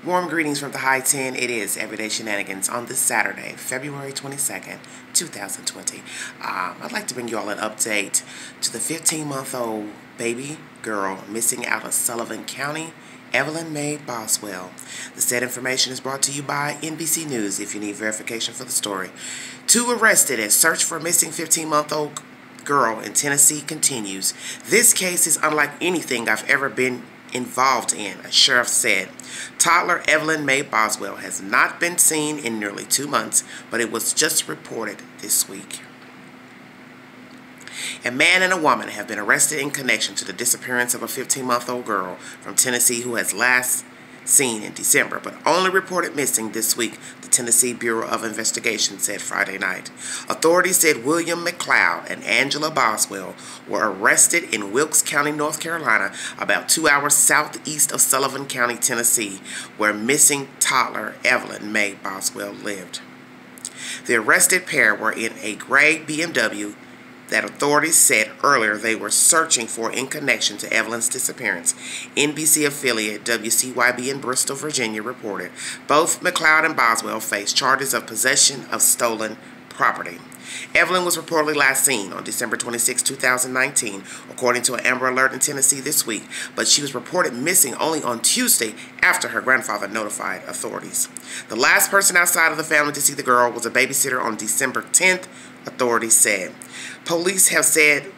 Warm greetings from the High 10. It is Everyday Shenanigans on this Saturday, February 22nd, 2020. I'd like to bring you all an update to the 15-month-old baby girl missing out of Sullivan County, Evelyn Mae Boswell. The said information is brought to you by NBC News if you need verification for the story. 2 arrested as search for missing 15-month-old girl in Tennessee continues. This case is unlike anything I've ever been involved in, a sheriff said. Toddler Evelyn Mae Boswell has not been seen in nearly 2 months, but it was just reported this week. A man and a woman have been arrested in connection to the disappearance of a 15-month-old girl from Tennessee who was last seen in December, but only reported missing this week, the Tennessee Bureau of Investigation said Friday night. Authorities said William McLeod and Angela Boswell were arrested in Wilkes County, North Carolina, about 2 hours southeast of Sullivan County, Tennessee, where missing toddler Evelyn Mae Boswell lived. The arrested pair were in a gray BMW that authorities said earlier they were searching for in connection to Evelyn's disappearance. NBC affiliate WCYB in Bristol, Virginia reported both McLeod and Boswell faced charges of possession of stolen property. Evelyn was reportedly last seen on December 26, 2019, according to an Amber Alert in Tennessee this week, but she was reported missing only on Tuesday after her grandfather notified authorities. The last person outside of the family to see the girl was a babysitter on December 10th, authorities said. Police have said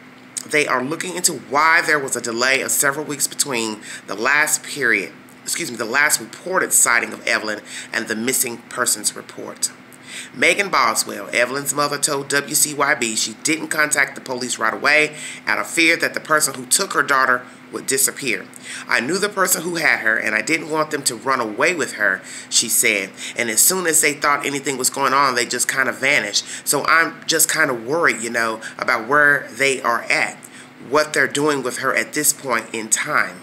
they are looking into why there was a delay of several weeks between the last reported sighting of Evelyn and the missing persons report. Megan Boswell, Evelyn's mother, told WCYB she didn't contact the police right away out of fear that the person who took her daughter would disappear. I knew the person who had her, and I didn't want them to run away with her, she said. And as soon as they thought anything was going on, they just kind of vanished. So I'm just kind of worried, about where they are at, what they're doing with her at this point in time.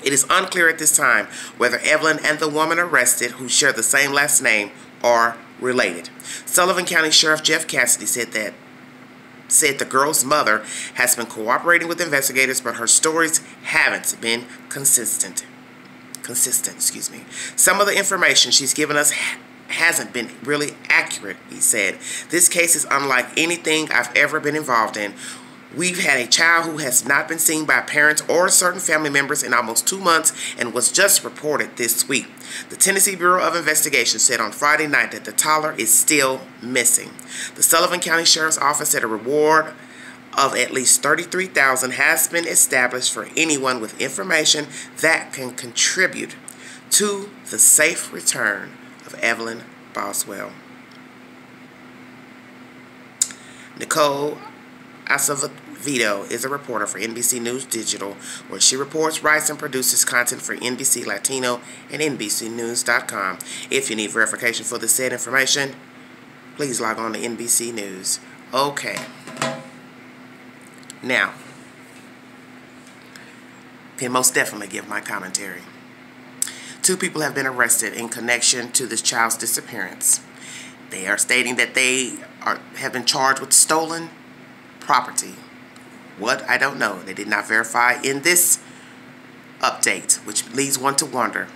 It is unclear at this time whether Evelyn and the woman arrested, who share the same last name, are related. Sullivan County Sheriff Jeff Cassidy said the girl's mother has been cooperating with investigators, but her stories haven't been consistent. Some of the information she's given us hasn't been really accurate, he said. This case is unlike anything I've ever been involved in. We've had a child who has not been seen by parents or certain family members in almost 2 months and was just reported this week. The Tennessee Bureau of Investigation said on Friday night that the toddler is still missing. The Sullivan County Sheriff's Office said a reward of at least $33,000 has been established for anyone with information that can contribute to the safe return of Evelyn Boswell. Nicole Acevedo is a reporter for NBC News Digital, where she reports, writes, and produces content for NBC Latino and NBCNews.com. If you need verification for the said information, please log on to NBC News. Okay. Now, can most definitely give my commentary. 2 people have been arrested in connection to this child's disappearance. They are stating that they have been charged with stolen property. What? I don't know. They did not verify in this update, which leads one to wonder,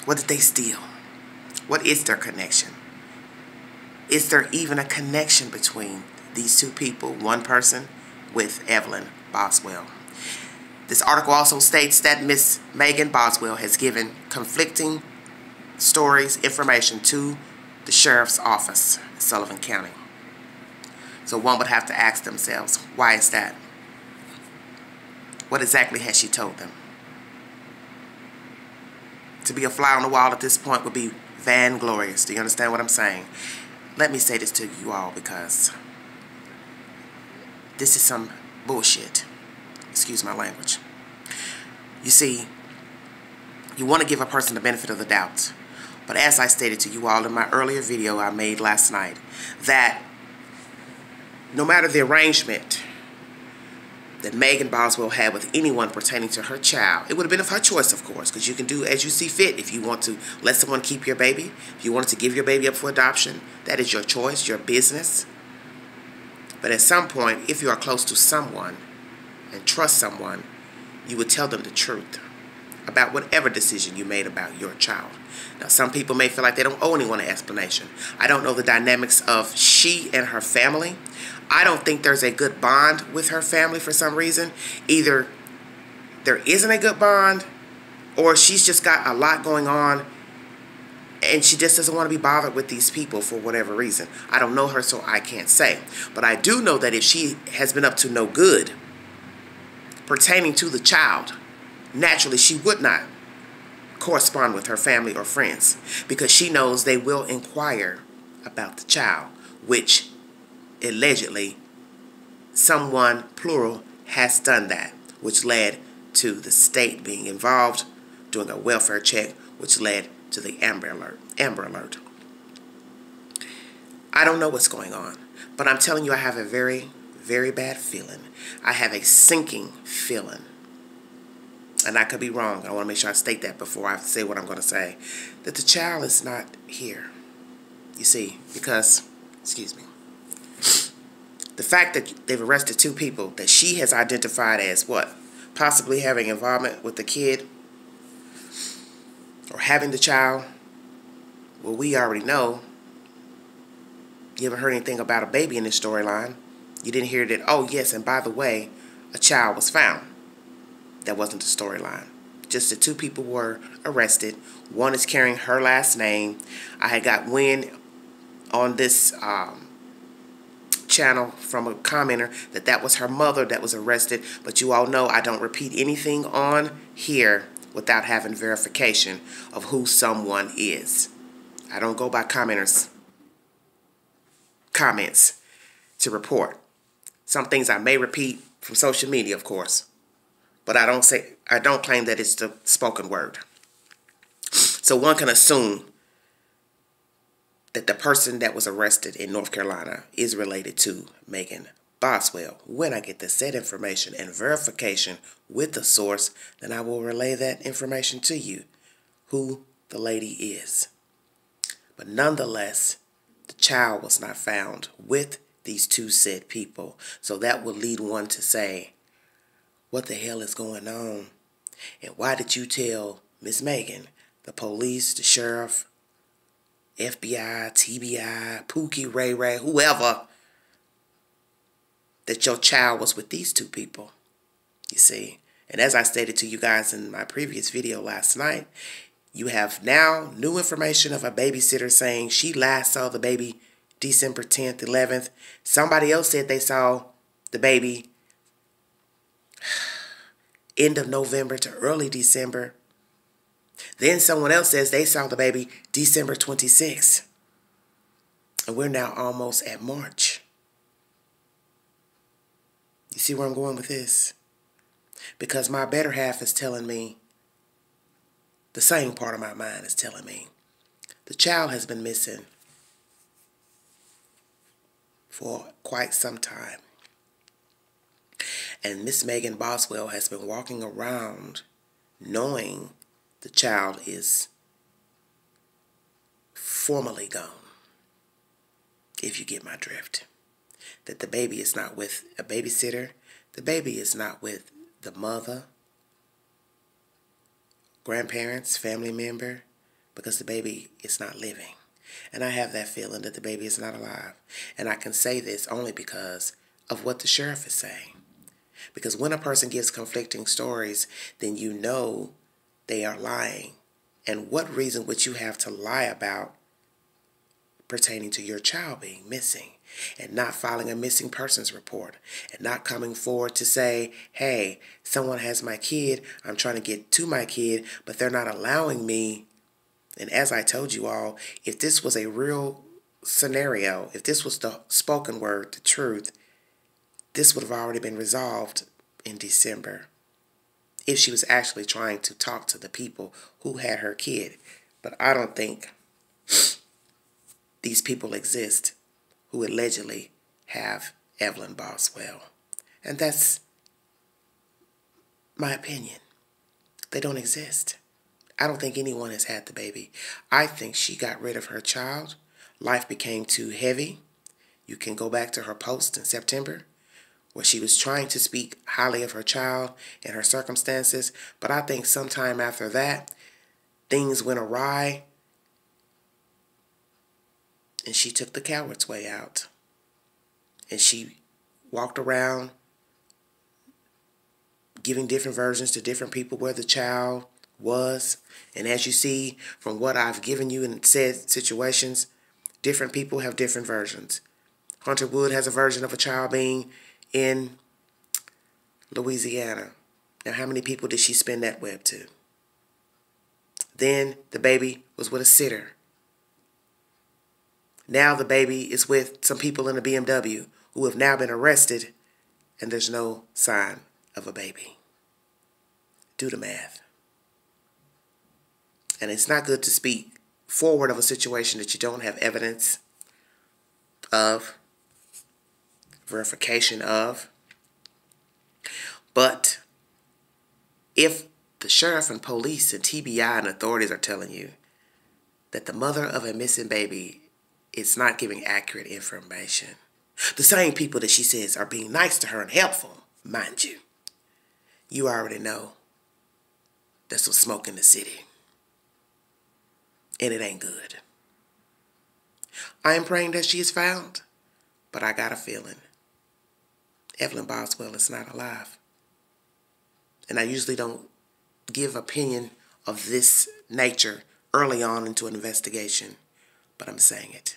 what did they steal? What is their connection? Is there even a connection between these 2 people, one person, with Evelyn Boswell? This article also states that Miss Megan Boswell has given conflicting stories, information to the sheriff's office in Sullivan County. So one would have to ask themselves, why is that? What exactly has she told them? To be a fly on the wall at this point would be vainglorious. Do you understand what I'm saying? Let me say this to you all, because this is some bullshit. Excuse my language. You see, you want to give a person the benefit of the doubt. But as I stated to you all in my earlier video I made last night, that no matter the arrangement that Megan Boswell had with anyone pertaining to her child, it would have been of her choice, of course, because you can do as you see fit. If you want to let someone keep your baby, if you wanted to give your baby up for adoption, that is your choice, your business. But at some point, if you are close to someone and trust someone, you would tell them the truth. about whatever decision you made about your child. Now, some people may feel like they don't owe anyone an explanation. I don't know the dynamics of she and her family. I don't think there's a good bond with her family for some reason. Either there isn't a good bond, or she's just got a lot going on and she just doesn't want to be bothered with these people for whatever reason. I don't know her, so I can't say. But I do know that if she has been up to no good pertaining to the child, naturally she would not correspond with her family or friends, because she knows they will inquire about the child, which allegedly someone, plural, has done that, which led to the state being involved, doing a welfare check, which led to the Amber Alert. I don't know what's going on, but I'm telling you, I have a very, very bad feeling. I have a sinking feeling. And I could be wrong. I want to make sure I state that before I say what I'm going to say. That the child is not here. You see, because, excuse me, the fact that they've arrested 2 people that she has identified as what? Possibly having involvement with the kid or having the child. Well, we already know. You haven't heard anything about a baby in this storyline. You didn't hear that, oh yes, and by the way, a child was found. That wasn't the storyline. Just the 2 people were arrested. One is carrying her last name. I had got wind on this channel from a commenter that was her mother that was arrested. But you all know I don't repeat anything on here without having verification of who someone is. I don't go by commenters' comments to report. Some things I may repeat from social media, of course. But I don't claim that it's the spoken word. So one can assume that the person that was arrested in North Carolina is related to Megan Boswell. When I get the said information and verification with the source, then I will relay that information to you, who the lady is. But nonetheless, the child was not found with these 2 said people. So that would lead one to say, what the hell is going on? And why did you tell Miss Megan, the police, the sheriff, FBI, TBI, Pookie, Ray Ray, whoever, that your child was with these 2 people? You see, and as I stated to you guys in my previous video last night, you have now new information of a babysitter saying she last saw the baby December 10th, 11th. Somebody else said they saw the baby end of November to early December. Then someone else says they saw the baby December 26th. And we're now almost at March. You see where I'm going with this? Because my better half is telling me, the same part of my mind is telling me, the child has been missing for quite some time. And Miss Megan Boswell has been walking around knowing the child is formally gone. If you get my drift. That the baby is not with a babysitter. The baby is not with the mother, grandparents, family member, because the baby is not living. And I have that feeling that the baby is not alive. And I can say this only because of what the sheriff is saying. Because when a person gives conflicting stories, then you know they are lying. And what reason would you have to lie about pertaining to your child being missing and not filing a missing persons report and not coming forward to say, hey, someone has my kid, I'm trying to get to my kid, but they're not allowing me. And as I told you all, if this was a real scenario, if this was the spoken word, the truth, this would have already been resolved in December if she was actually trying to talk to the people who had her kid. But I don't think these people exist who allegedly have Evelyn Boswell. And that's my opinion. They don't exist. I don't think anyone has had the baby. I think she got rid of her child. Life became too heavy. You can go back to her post in September where she was trying to speak highly of her child and her circumstances. But I think sometime after that, things went awry and she took the coward's way out. And she walked around giving different versions to different people where the child was. And as you see from what I've given you in said situations, different people have different versions. Hunter Wood has a version of a child being in Louisiana. Now, how many people did she spin that web to? Then the baby was with a sitter. Now the baby is with some people in a BMW who have now been arrested, and there's no sign of a baby. Do the math. And it's not good to speak forward of a situation that you don't have evidence of, verification of. But if the sheriff and police and TBI and authorities are telling you that the mother of a missing baby is not giving accurate information, the same people that she says are being nice to her and helpful, mind you, you already know there's some smoke in the city. And it ain't good. I am praying that she is found, but I got a feeling Evelyn Boswell is not alive. And I usually don't give opinion of this nature early on into an investigation, but I'm saying it.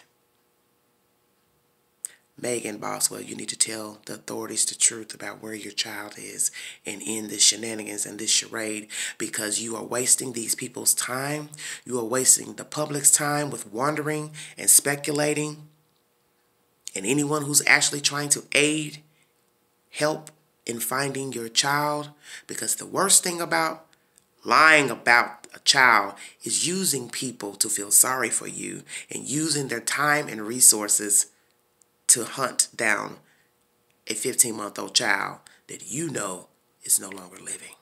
Megan Boswell, you need to tell the authorities the truth about where your child is and in this shenanigans and this charade, because you are wasting these people's time. You are wasting the public's time with wondering and speculating. And anyone who's actually trying to aid, help in finding your child, because the worst thing about lying about a child is using people to feel sorry for you and using their time and resources to hunt down a 15-month-old child that you know is no longer living.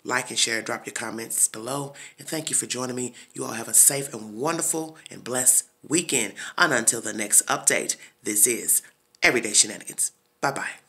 Like and share, drop your comments below, and thank you for joining me. You all have a safe and wonderful and blessed weekend. And until the next update, this is Everyday Shenanigans. Bye-bye.